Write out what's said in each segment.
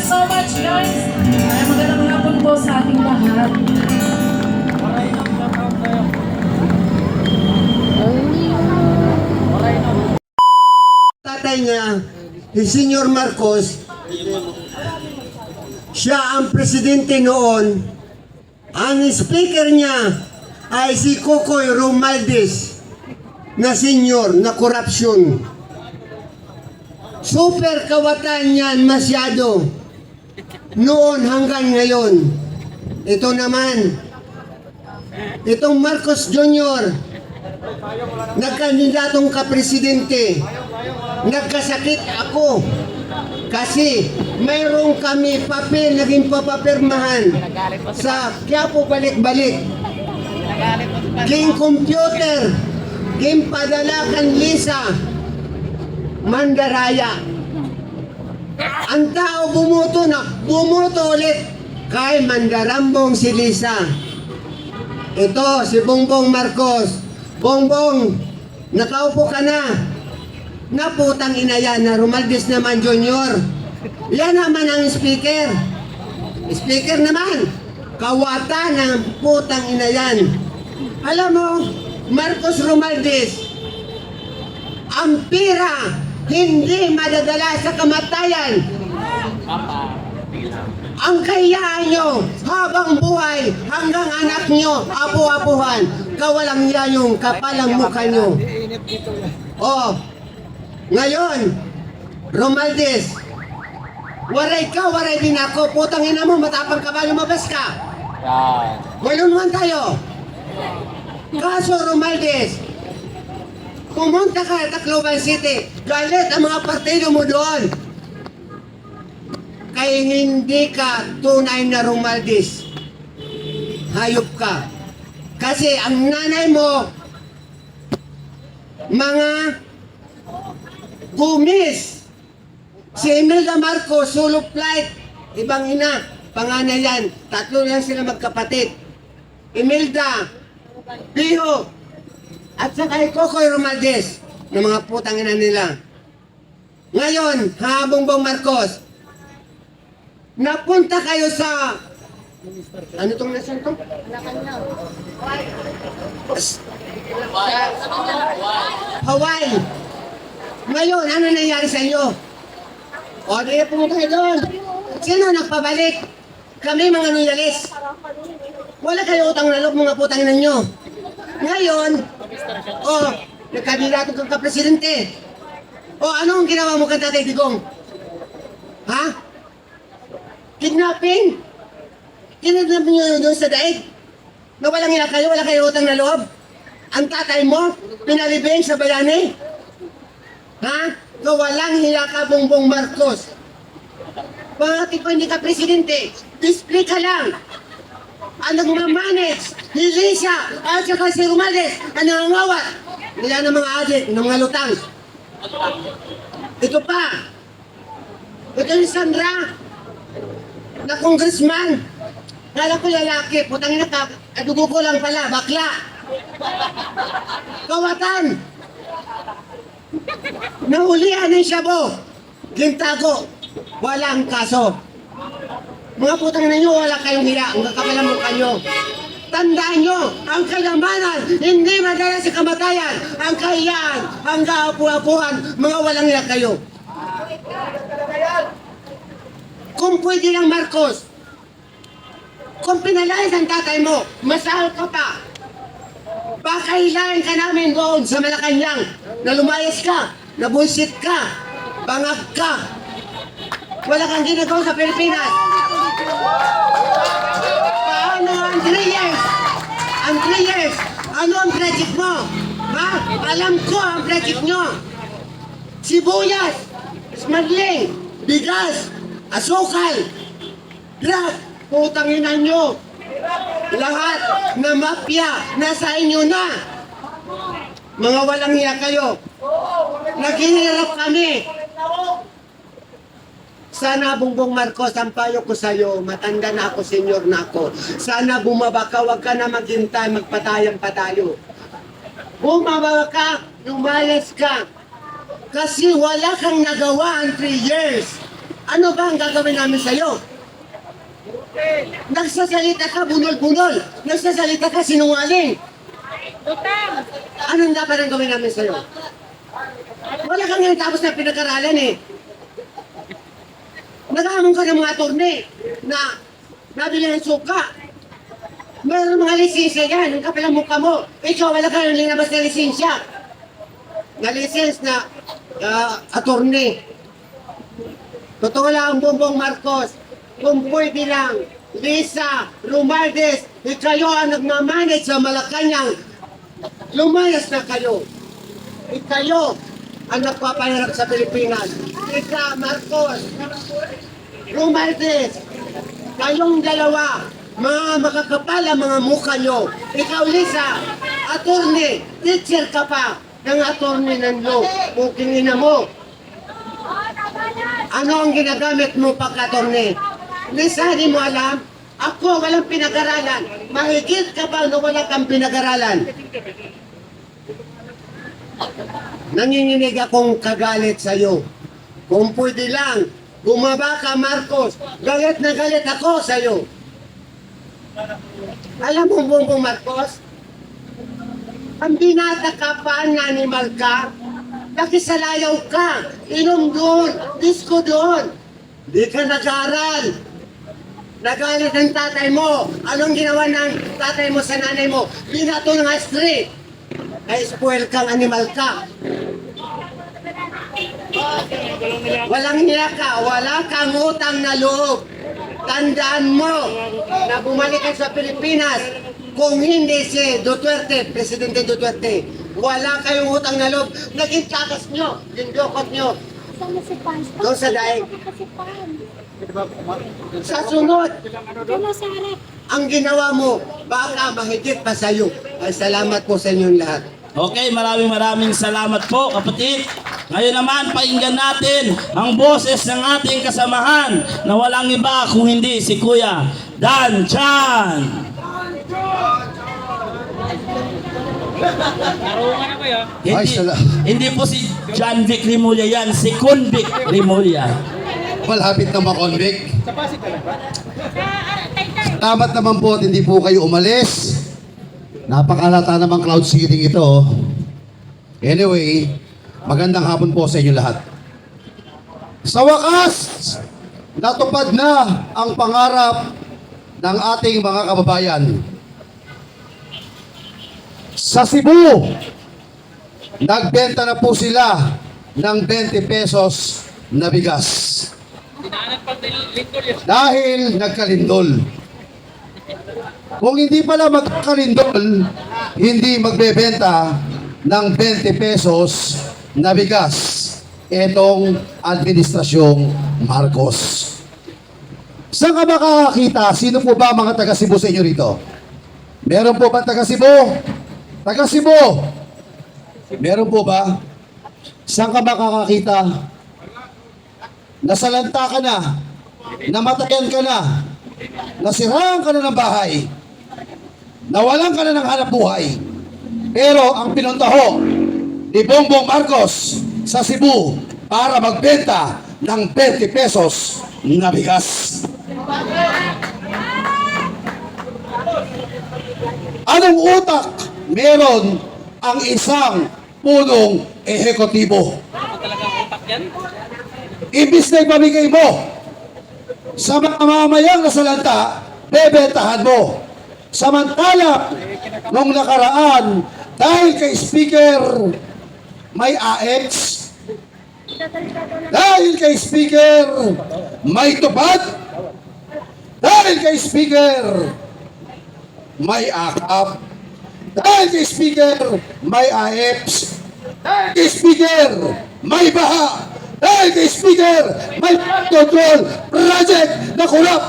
so much, guys. Ay, magandang hapon po sa ating lahat. Tatay niya, si Senyor Marcos, siya ang presidente noon. Ang speaker niya ay si Cocoy Romualdez na senyor na korupsyon. Super kawatan yan masyado noon hanggang ngayon. Ito naman, itong Marcos Jr. nagkandidatong kapresidente. Nagkasakit ako kasi mayroong kami papel naging papapirmahan sa Quiapo balik-balik. King computer, king padala kan Lisa Mandaraya. Ang tao bumuto ulit kay Mandarambong si Lisa. Ito si Bongbong Marcos. Bongbong, nakaupo ka na. Naputang ina yan na Romualdez naman Jr. Yan naman ang speaker. Speaker naman, kawatan ng putang ina yan. Alam mo, Marcos Romualdez, ang pira hindi madadala sa kamatayan. Ang kayaan nyo habang buhay hanggang anak nyo apu-apuhan, kawalang yan yung kapalang mukha nyo. Oh, ngayon, Romualdez, waray ka, waray din ako. Putang ina mo, matapang ka ba, lumabas ka? Walunwan tayo. Kaso, Romualdez, pumunta ka sa Tacloban City, galit ang mga partido mo doon. Kaya hindi ka tunay na Romualdez. Hayop ka. Kasi ang nanay mo, mga gumis. Si Imelda Marcos, solo flight. Ibang ina, panganay yan. Tatlo lang sila magkapatid. Imelda, Piho, at saka Cocoy Romualdez, ng mga putang ina nila. Ngayon, Bongbong Marcos, napunta kayo sa... Ano itong nasan ito? Hawaii. Ngayon, ano nangyari sa inyo? O, di pumunta kayo doon. Sino nagpabalik? Kami mga nuyalis. Wala kayo utang na loob mga putang ina nyo. Ngayon, nagkandidato kang kapresidente. Ano ang ginawa mo kang Tatay Digong? Ha? Kidnapping? Kinidnap nyo doon sa daig? Na walang ina kayo, wala kayo utang na loob? Ang tatay mo, pinalibing sa bayani? Ha? So walang hiya ka, Bongbong Marcos. Bakit ko hindi ka presidente? Display ka lang. Ang nagmamanage, ni Lisa, at saka si Romualdez, ang nangangawat. Nila ng mga adik, ng mga lutang. Ito pa. Ito ni Sandra, na congressman. Kala ko lalaki, putang ina ka, dugo ko lang pala, bakla. Kawatan. Nahulihan ng Shabu. Gintago. Walang kaso. Mga putang ina nyo, wala kayong hiya. Ang kakapalang mukha nyo. Tandaan nyo, ang kayamanan, hindi madala sa kamatayan. Ang kahiyaan, ang kaapu-apuhan, mga walang hiya kayo. Kung pwede lang, Marcos, kung pinalayas ang tatay mo, masahal ka pa. Baka hilahin ka namin doon sa Malacanang na lumayas ka, na bullshit ka, bangag ka. Wala kang ginagawa sa Pilipinas. Paano ang 3 years? Ang 3 years, ano ang project mo? Ha? Alam ko ang project nyo. Sibuyas, smuggling, bigas, asukal, drug, putang ina nyo. Lahat na mafia nasa inyo na. Mga walang hiya kayo. Naghihirap kami. Sana, Bongbong Marcos, ang payo ko sa'yo, matanda na ako, senior na ako. Sana bumaba ka, huwag ka na maghintay, magpatayang-patayo. Bumaba ka, lumayas ka. Kasi wala kang nagawa ang 3 years. Ano ba ang gagawin namin sa'yo? Nagsasalita ka bunol-bunol. Nagsasalita ka sinungaling. Anong dapat ang gawin namin sa'yo? Wala kang ngayon tapos na pinag-aralan eh. Nag-aamon ka ng mga attorney na nabili ng suka. Mayroon mga lisensya yan, ang kapal ang mukha mo. Ikaw wala ka nang linabas na lisensya. Na lisens na attorney. Totoo lang, Bongbong Marcos, kung pwede lang, Lisa, Romualdez, kayo ang nagmamanage sa Malacanang. Lumayas na kayo. Kayo ang nagpapaharap sa Pilipinas. Lisa, Marcos, Romualdez, kayong dalawa, mga makakapal ang mga mukha nyo. Ikaw, Lisa, attorney, teacher ka pa ng attorney ng law. Kung kinina mo, ano ang ginagamit mo pagka-attorney? Lisa, di mo alam? Ako, walang pinag-aralan. Mahigit ka pa na wala kang pinag-aralan. Nanginginig akong kagalit sa'yo. Kung pwede lang, bumaba ka, Marcos. Galit na galit ako sa'yo. Alam mo, Bongbong Marcos, ang binata ka pa, animal ka, nakisalayaw ka, inom doon, disco doon. Di ka nag-aaral. Nagalit ang tatay mo. Anong ginawa ng tatay mo sa nanay mo? Binato ng street. Ay, spoil kang animal ka. Walang hiya ka, wala kang utang na loob. Tandaan mo na bumalik ka sa Pilipinas. Kung hindi si Duterte, Presidente Duterte, wala kayong utang na loob. Naging takas nyo, dindokot nyo. Doon sa daig. Sa sunod, ang ginawa mo, baka mahigit pa sa'yo. Ay, salamat po sa inyong lahat. Okay, maraming salamat po, kapatid. Ngayon naman, pakinggan natin ang boses ng ating kasamahan na walang iba kung hindi si Kuya Dan Chan. Hindi po si John Vic Rimulya yan, si Kun Vic Rimulya. Malapit na makonvict. Salamat naman po at hindi po kayo umalis. Napakalata namang cloud seeding ito. Anyway, magandang hapon po sa inyo lahat. Sa wakas, natupad na ang pangarap ng ating mga kababayan. Sa Cebu, nagbenta na po sila ng 20 pesos na bigas. Dahil nagkalindol. Kung hindi pala magkalindol, hindi magbebenta ng 20 pesos na bigas itong administrasyong Marcos. Saan ka makakakita? Sino po ba mga taga Cebu sa inyo rito? Meron po ba taga Cebu? Taga Cebu! Meron po ba? Saan ka makakakita? Nasalanta ka na, namatayan ka na, nasiraan ka na ng bahay, nawalan ka na ng hanap buhay. Pero ang pinuntaho ni Bongbong Marcos sa Cebu para magbenta ng 20 pesos na bigas. Anong utak meron ang isang punong ehekutibo? Imbis na ipamigay mo sa mga mamamayang nasalanta, bebentahan mo. Samantala, nung nakaraan, dahil kay Speaker may AX, dahil kay Speaker may tupad, dahil kay Speaker may akap, dahil kay Speaker may AEPS, dahil kay Speaker may baha, dahil kay Speaker may control project na kulap.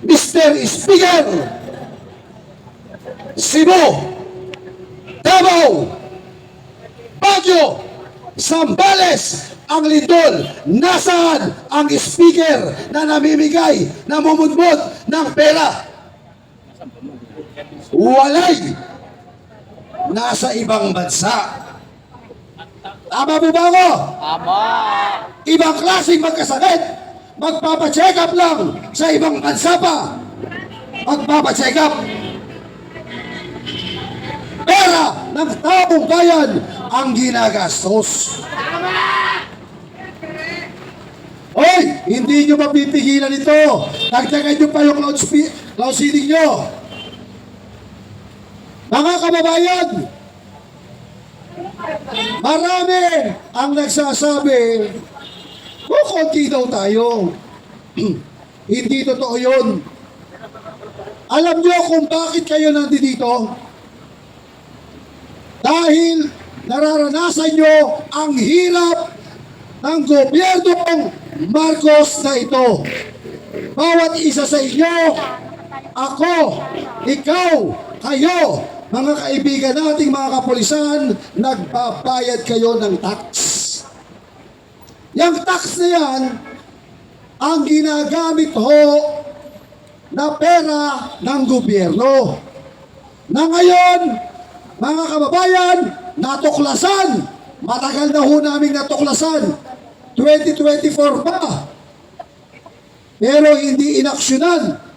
Mr. Speaker, Cebu, Davao, Baguio, Zambales, ang lindol. Nasaan ang speaker na namimigay, namumudmod ng pera? Walay. Nasa ibang bansa. Tama po ba ako? Tama. Ibang klaseng magkasakit. Magpapacheck up lang sa ibang bansa pa. Magpapacheck up. Pera ng taong bayan ang ginagastos. Hoy, hindi nyo mapipigilan ito. Dagdagan nyo pa yung loud ceiling nyo. Mga kababayan, marami ang nagsasabi, kukunti daw tayo. Hindi totoo yun. Alam nyo kung bakit kayo nandito? Dahil nararanasan nyo ang hirap ng gobyernong Marcos na ito. Bawat isa sa inyo, ako, ikaw, kayo, mga kaibigan nating mga kapulisan, nagbabayad kayo ng tax. Yang tax na yan, ang ginagamit ho na pera ng gobyerno. Na ngayon, mga kababayan, natuklasan. Matagal na ho namin natuklasan. 2024 pa. Pero hindi inaksyonan.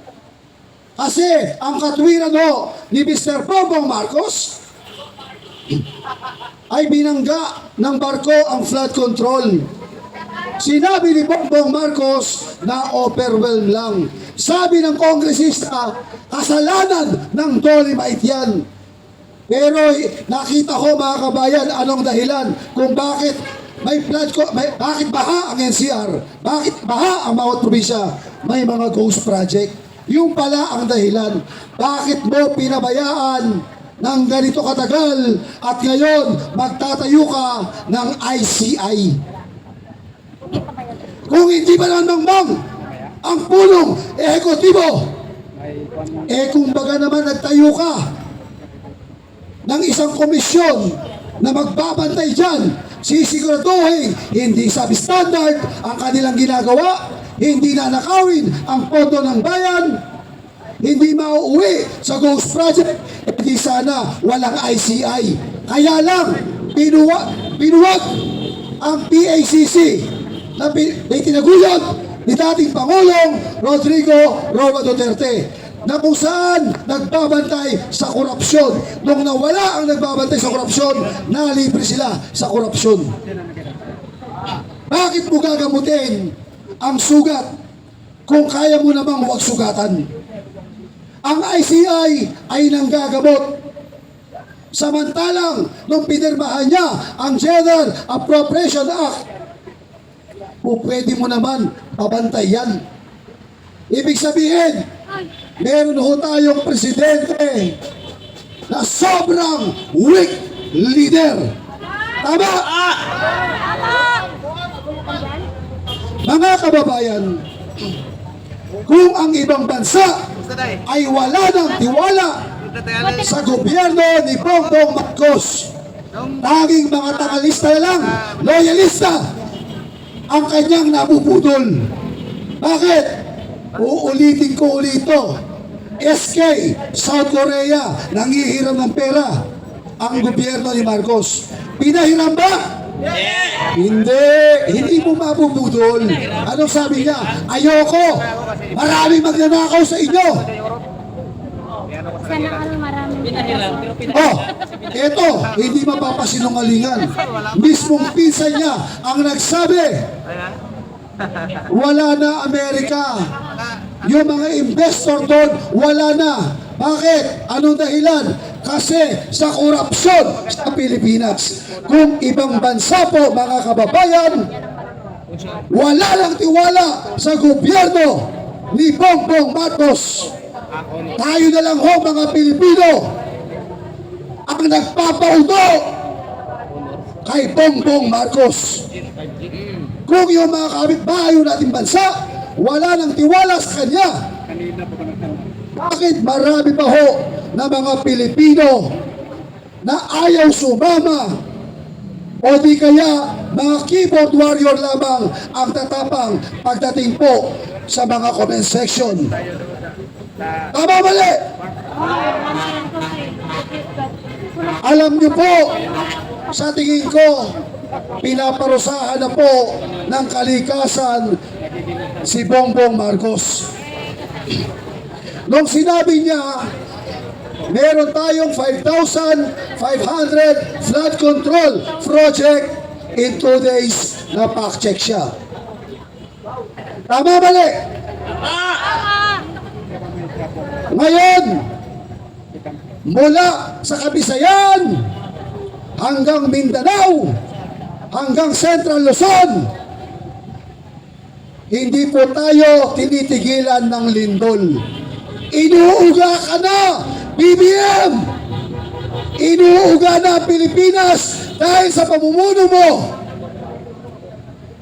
Kasi ang katwiran ho ni Mr. Bongbong Marcos ay binangga ng barko ang flood control. Sinabi ni Bongbong Marcos na overwhelm lang. Sabi ng kongresista, kasalanan ng Dolomite yan. Pero nakita ko mga kabayan anong dahilan kung bakit may flood bakit baha ang NCR, bakit baha ang bawat probinsya, may mga ghost project. Yung pala ang dahilan. Bakit mo pinabayaan ng ganito katagal at ngayon magtatayo ka ng ICI? Kung hindi ba naman ang punong ehekutibo, kung baga naman nagtayo ka ng isang komisyon na magbabantay dyan, sisiguraduhin hindi substandard ang kanilang ginagawa, hindi nanakawin ang pondo ng bayan, hindi mauuwi sa ghost project, hindi sana walang ICI. Kaya lang, pinuwag ang PACC na tinaguyod ni dating Pangulong Rodrigo Roa Duterte na kung saan nagbabantay sa korupsyon. Nung nawala ang nagbabantay sa korupsyon, nalibre sila sa korupsyon. Bakit mo gagamutin ang sugat kung kaya mo namang huwag sugatan? Ang ICI ay nanggagamot. Samantalang nung pinirmahan niya ang General Appropriation Act, pwede mo naman pabantay yan. Ibig sabihin, meron ho tayong presidente na sobrang weak leader. Tama? Mga kababayan, kung ang ibang bansa ay wala ng tiwala sa gobyerno ni Bongbong Marcos, tanging mga takalista na lang, loyalista, ang kanyang nabubudol. Bakit? Uulitin ko ulit ito. SK, South Korea, nangihiram ng pera ang gobyerno ni Marcos. Pinahiram ba? Hindi mo mabubudol. Anong sabi niya? Ayoko. Maraming magnanakaw sa inyo. Sana ano maraming Eto, hindi mapapasinungalingan. Mismong pinsan niya ang nagsabi, wala na Amerika. Yung mga investor doon, wala na. Bakit? Anong dahilan? Kasi sa korupsyon sa Pilipinas. Kung ibang bansa po, mga kababayan, wala lang tiwala sa gobyerno ni Bongbong Marcos. Tayo na lang ho, mga Pilipino, ang nagpapauto kay Bongbong Marcos. Kung yung mga kapitbahay nating bansa, wala nang tiwala sa kanya, bakit marami pa ho na mga Pilipino na ayaw sumama o di kaya mga keyboard warrior lamang ang tatapang pagdating po sa mga comment section? Tama mali? Alam niyo po, sa tingin ko, pinaparusahan na po ng kalikasan si Bongbong Marcos. Nung sinabi niya, meron tayong 5,500 flood control project in 2 days na fact-check siya. Tama mali? Ngayon, mula sa Kabisayan hanggang Mindanao, hanggang Central Luzon, hindi po tayo tinitigilan ng lindol. Inuuga ka na, BBM! Inuuga na ang Pilipinas dahil sa pamumuno mo.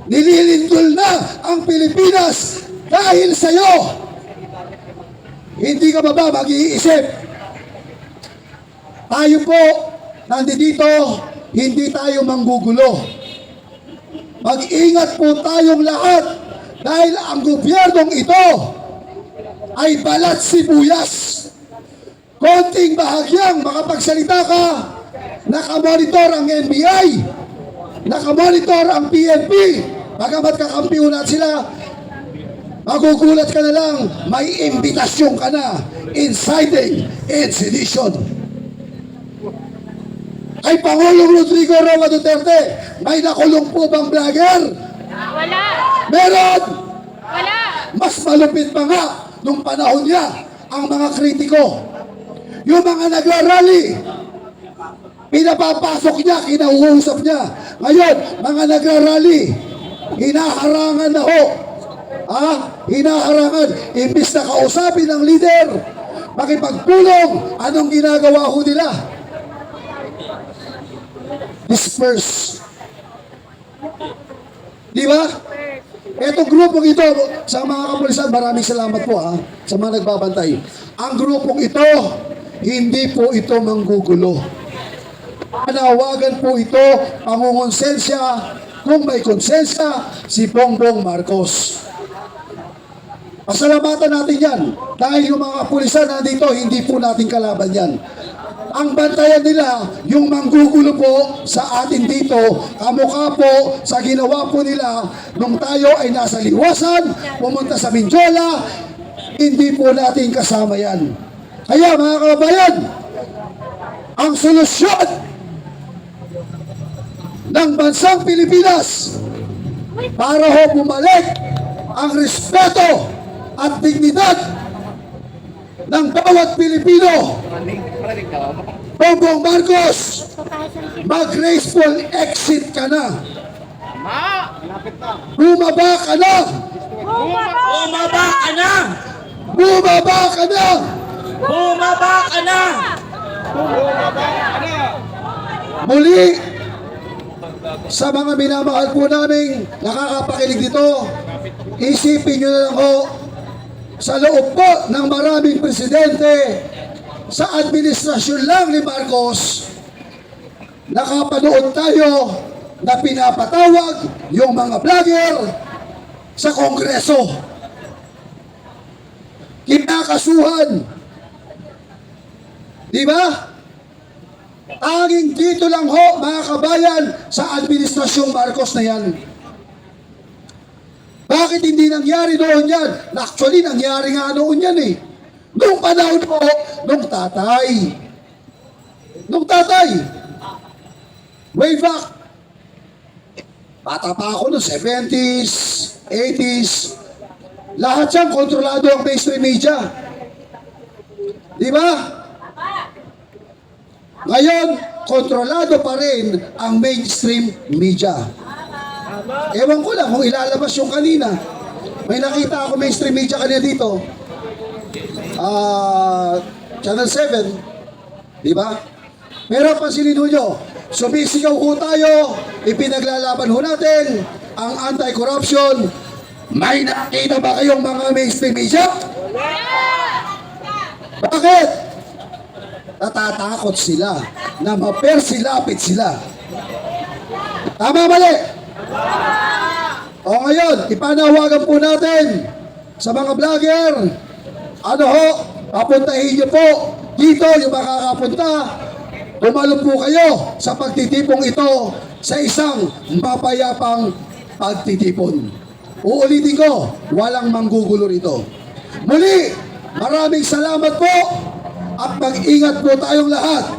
Nililindol na ang Pilipinas dahil sa'yo. Hindi ka ba mag-iisip? Tayo po, nandito, hindi tayo manggugulo. Mag-ingat po tayong lahat dahil ang gobyernong ito ay balat sibuyas. Konting bahagyang makapagsalita ka, nakamonitor ang NBI, nakamonitor ang PNP, bagamat kakampiyon at sila, magugulat ka na lang, may imbitasyon ka na, inciting and sedition. Kay Pangulong Rodrigo Roa Duterte, may nakulong po bang vlogger? Wala! Meron! Wala! Mas malupit pa nga nung panahon niya ang mga kritiko. Yung mga nagrarally, pinapapasok niya, kinauusap niya. Ngayon, mga nagrarally, hinaharangan na ho. Hinaharangan. Imbis na kausapin ng leader, makipagpulong, anong ginagawa ho nila? Disperse. Di ba? Etong grupong ito, sa mga kapulisan, maraming salamat po sa mga nagbabantay. Ang grupong ito, hindi po ito manggugulo. Panawagan po ito, pangungonsensya, kung may konsensya, si Bongbong Marcos. Pasalamatan natin yan. Dahil yung mga kapulisan nandito, hindi po natin kalaban yan. Ang bantayan nila, yung manggugulo po sa atin dito, kamukha po sa ginawa po nila nung tayo ay nasa liwasan, pumunta sa Mindiola, hindi po natin kasama yan. Kaya mga kababayan, ang solusyon ng bansang Pilipinas para ho bumalik ang respeto at dignidad ng bawat Pilipino, Bongbong Marcos, mag-graceful exit ka na. Bumaba ka na. Bumaba ka na! Bumaba ka na. Bumaba ka na! Muli, sa mga minamahal po namin nakakapakinig dito, isipin nyo na lang ho, sa loob po ng maraming presidente, sa administrasyon lang ni Marcos, nakapanood tayo na pinapatawag yung mga vlogger sa Kongreso. Kinakasuhan. Di ba? Tanging dito lang ho, mga kabayan, sa administrasyong Marcos na yan. Bakit hindi nangyari noon yan? Actually, nangyari nga noon yan eh. Noong panahon po, nung tatay. Nung tatay. Way back. Bata pa ako noong 70s, 80s. Lahat yan, kontrolado ang mainstream media. Di ba? Ngayon, kontrolado pa rin ang mainstream media. Ewan ko lang kung ilalabas yung kanina. May nakita ako mainstream media kanina dito. Channel 7. Di ba? Pero pansinin nyo, sumisigaw ho tayo, ipinaglalaban ho natin ang anti-corruption. May nakita ba kayong mga mainstream media? Bakit? Natatakot sila na mapersilapit sila. Tama mali? O ngayon, ipanawagan po natin sa mga vlogger, ano ho, papuntahin nyo po dito yung makakapunta. Tumalo po kayo sa pagtitipong ito sa isang mapayapang pagtitipon. Uulitin ko, walang manggugulo rito. Muli, maraming salamat po at mag-ingat po tayong lahat.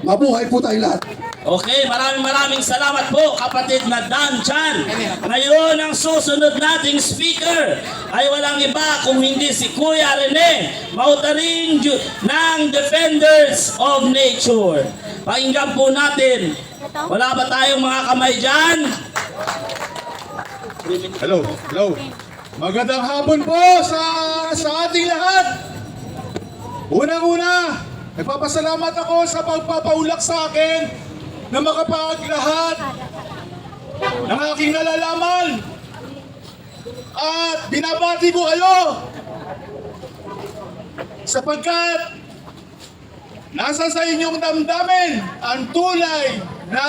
Mabuhay po tayong lahat. Okay, maraming salamat po kapatid na Dan Chan. Ngayon ang susunod nating speaker ay walang iba kung hindi si Kuya Rene Mautaring ng Defenders of Nature. Pakinggan po natin. Wala ba tayong mga kamay dyan? Hello. Magandang hapon po sa ating lahat. Unang-una, nagpapasalamat ako sa pagpapaulak sa akin na makapaglahat ng aking nalalaman. At binabati ko kayo sapagkat nasa sa inyong damdamin ang tunay na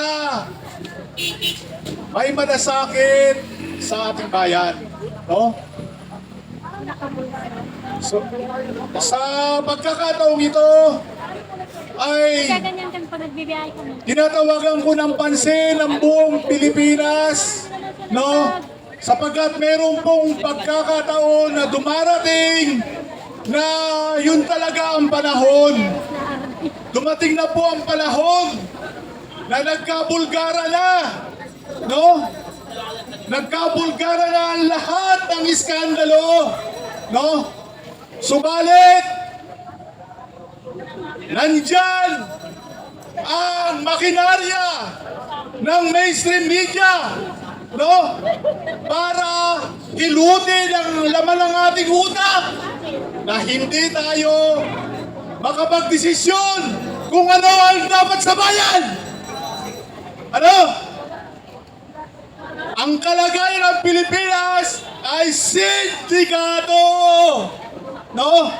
may malasakit sa ating bayan. No? So, sa pagkakataong ito ay Gaganyan kang pag nagbibiyahe kami. tinatawagan ko ng pansin ng buong Pilipinas, no? Sapagkat meron pong pagkakataon na dumarating na yun talaga ang panahon. Dumating na po ang panahon na nagkabulgara na, no? Nagkabulgara na ang lahat ng iskandalo, no? Subalit, nandyan ang makinarya ng mainstream media, no? Para hilutin ang laman ng ating utak na hindi tayo makapagdesisyon kung ano ang dapat sa bayan. Ano? Ang kalagayan ng Pilipinas ay sindikato, no?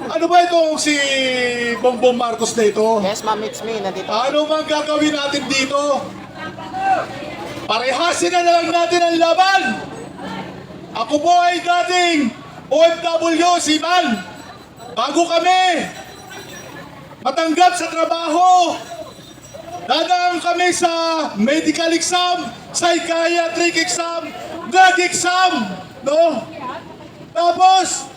Ano ba itong si Bongbong Marcos na ito? Yes, ma'am, it's me. Nandito. Ano bang gagawin natin dito? Parehasin na lang natin ang laban. Ako po ay dating OFW, seaman. Bago kami matanggap sa trabaho, dadaan kami sa medical exam, psychiatric exam, drug exam, no? Tapos,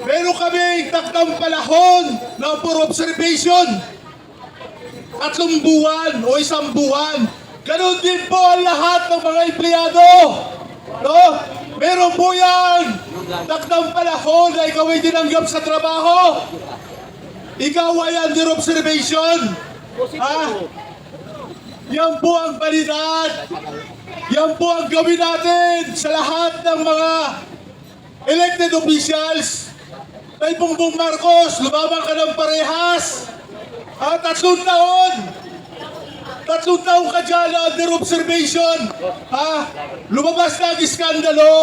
meron kami takdang panahon na for observation. 3 buwan o 1 buwan. Ganon din po ang lahat ng mga empleyado. No? Meron po yan takdang panahon na ikaw ay tinanggap sa trabaho. Ikaw ay under observation. Ha? Yan po ang balidad. Yan po ang gawin natin sa lahat ng mga elected officials. Kay Bongbong Marcos, lumabang ka ng parehas. 3 taon. 3 taon ka dyan under observation. Lumabas na ang iskandalo.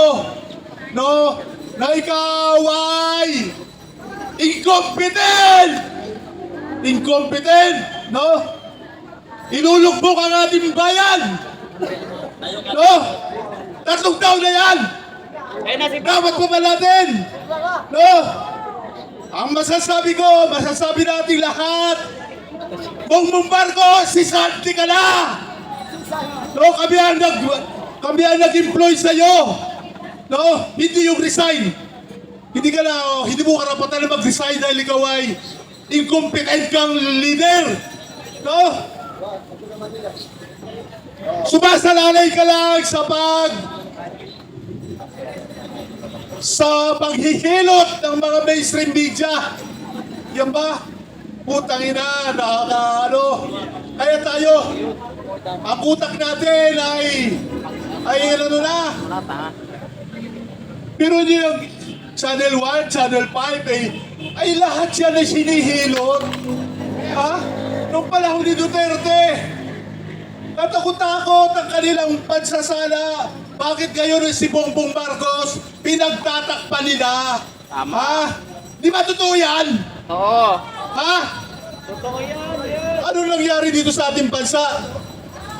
No? Na ikaw ay incompetent. Incompetent. No? Inulugbok ang ating bayan. No? 3 taon na yan. Dapat pa ba natin? No? Ang masasabi natin lahat, Bongbong Marcos, sisanti ka na! No, kami ang nag-employ sa'yo. No, hindi yung resign. Hindi mo karapatan na mag-resign dahil ikaw ay incompetent kang leader. No? Sumasalalay ka lang sa paghihilot ng mga mainstream media. Yan ba? Putang ina, kaya tayo, ang utak natin ay ano na. Pero yung Channel 1, Channel 5, ay lahat yan ay sinihilot. Nung panahon ni Duterte, natakot-takot ang kanilang pansasala. Bakit ngayon si Bongbong Marcos pinagtatakpan nila? Di ba totoo yan? Oo. Totoo yan. Ano nangyari dito sa ating bansa?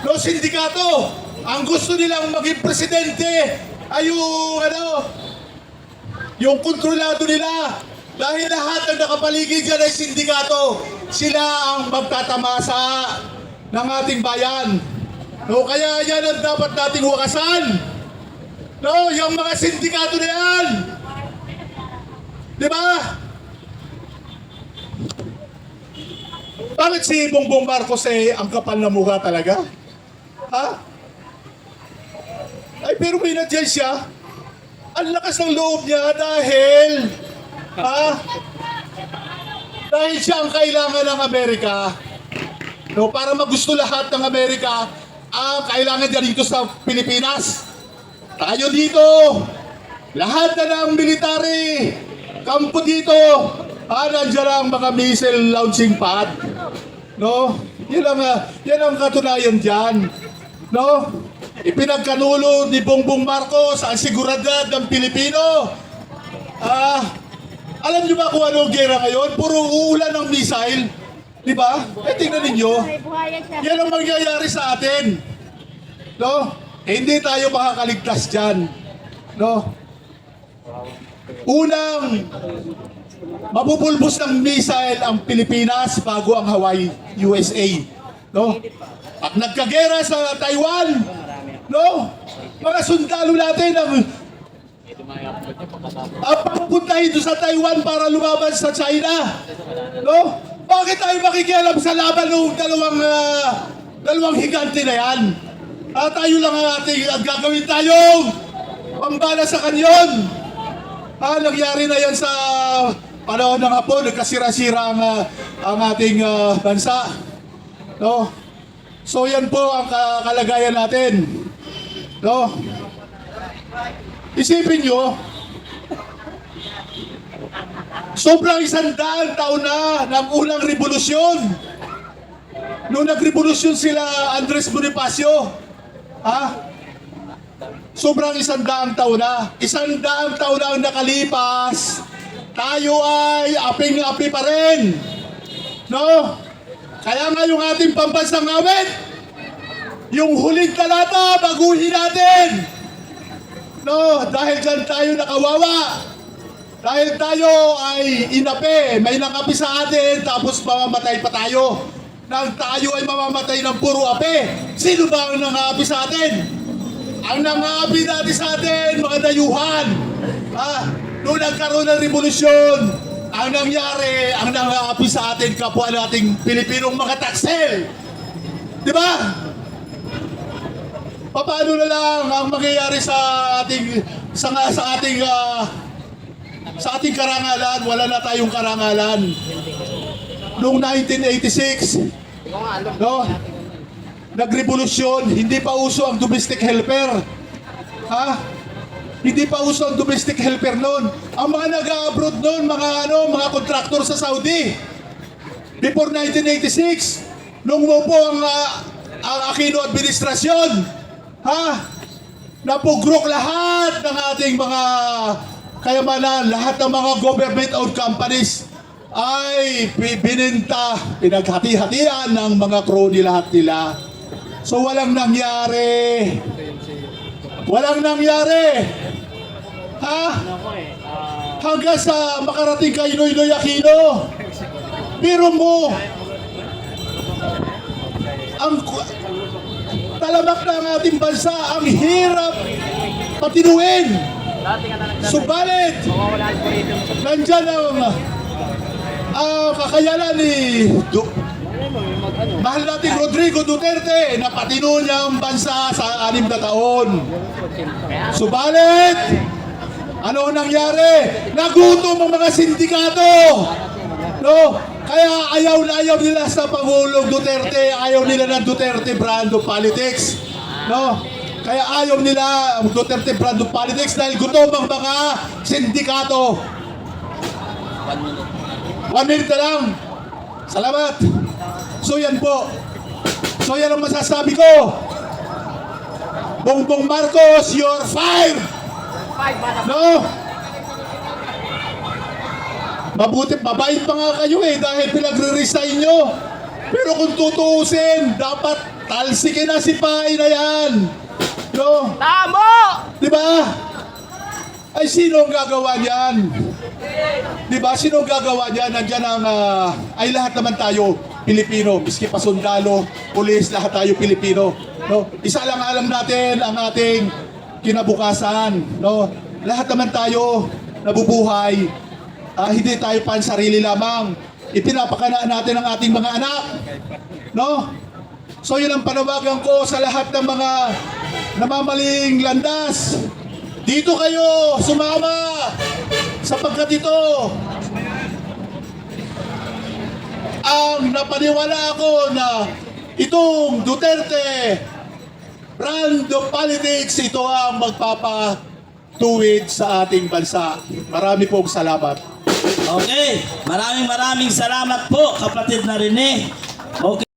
No, sindikato. Ang gusto nilang maging presidente ay yung kontrolado nila. Dahil lahat ng nakapaligid dyan ay sindikato. Sila ang magtatamasa. ng ating bayan. No, kaya yan ang dapat nating wakasan. No, yung mga sindikato na yan. Di ba? Bakit si Bongbong Marcos ang kapal na mukha talaga? Ha? Ay, pero may nandiyan siya. Ang lakas ng loob niya dahil dahil siya ang kailangan ng Amerika. No, para magusto lahat ng Amerika, ang kailangan niya dito sa Pilipinas. Tayo dito, lahat na ng military, kampo dito, nandiyan ang mga missile launching pad. No? Yan ang katunayan dyan. No? Ipinagkanulo ni Bongbong Marcos ang seguridad ng Pilipino. Alam niyo ba kung ano ang gera ngayon? Puro uulan ng missile. Di ba? Tingnan ninyo. Buhayan siya. Yan ang mangyayari sa atin. No? Hindi tayo makakaligtas dyan. No? Unang mapupulbos ng missile ang Pilipinas bago ang Hawaii, USA. No? Pag nagkagera sa Taiwan, no? Mga sundalo natin ang papuntahin doon sa Taiwan para lumaban sa China. No? Bakit tayo makikialam sa laban ng dalawang higante na yan? Tayo lang ang ating gagawin tayong pambala sa kanyon. Nangyari na yan sa panahon ng Hapon, nagkasira-sira ang ating bansa. No? So yan po ang kalagayan natin. No? Isipin nyo, sobrang 100 taon na ng unang revolusyon. Nung nagrevolusyon sila Andres Bonifacio, sobrang 100 taon na. 100 taon na ang nakalipas, tayo ay aping-api pa rin. No? Kaya nga yung ating pambansang awit, yung huling talata, baguhin natin. No? Dahil dyan tayo nakawawa. Dahil tayo ay inapi, may nakapi sa atin, tapos mamamatay pa tayo. Nang tayo ay mamamatay ng puro api, sino ba ang nangaapi sa atin? Ang nangaapi natin sa atin, mga dayuhan. Noong nagkaroon ng revolusyon, ang nangyari, ang nangaapi sa atin, kapwa nating Pilipinong mga taksel. Di ba? Paano na lang ang mangyayari sa ating karangalan? Wala na tayong karangalan. Noong 1986, no, nagrevolusyon, hindi pa uso ang domestic helper. Hindi pa uso ang domestic helper noon. Ang mga nag-abroad noon, mga kontraktor sa Saudi. Before 1986, nung umupo ang Aquino administrasyon, napugrok lahat ng ating mga kayamanan, lahat ng mga government-owned companies ay bininta, pinaghati-hatian ng mga crony lahat nila. So walang nangyari. Walang nangyari. Hanggang sa makarating kay Noynoy Aquino. Pero mo, ang talamak na ang ating bansa, ang hirap patinuin. Subalit, nandyan ang kakayanan ni mahal natin Rodrigo Duterte na patino niya ang bansa sa 6 na taon. Subalit, ano nangyari? Nagutom ang mga sindikato. No? Kaya ayaw na ayaw nila sa Pangulong Duterte, ayaw nila ng Duterte brand of politics. No? Kaya ayaw nila ang Duterte brand of politics dahil gutom ang mga sindikato. 1 minute na lang. Salamat. So yan po. So yan ang masasabi ko. Bongbong Marcos, you're fired! No? Mabuti, mabait pa nga kayo dahil pinagre-resign nyo. Pero kung tutuusin, dapat talsikin na si Pai na yan. No? Tamo! Diba? Ay, sino ang gagawa niyan? Diba? Sino ang gagawa niyan? Nandiyan ang, ay lahat naman tayo Pilipino, miski pa sundalo, pulis, lahat tayo Pilipino. No? Isa lang alam natin ang ating kinabukasan. No? Lahat naman tayo nabubuhay. Hindi tayo pansarili lamang. Ipinapakanaan natin ang ating mga anak. No? So yun ang panawagan ko sa lahat ng mga namamaling landas. Dito kayo sumama sapagkat ito ang napaniwala ako na itong Duterte brand of politics, ito ang magpapatuwid sa ating bansa. Marami pong salamat. Okay, maraming salamat po kapatid na Rene. Okay.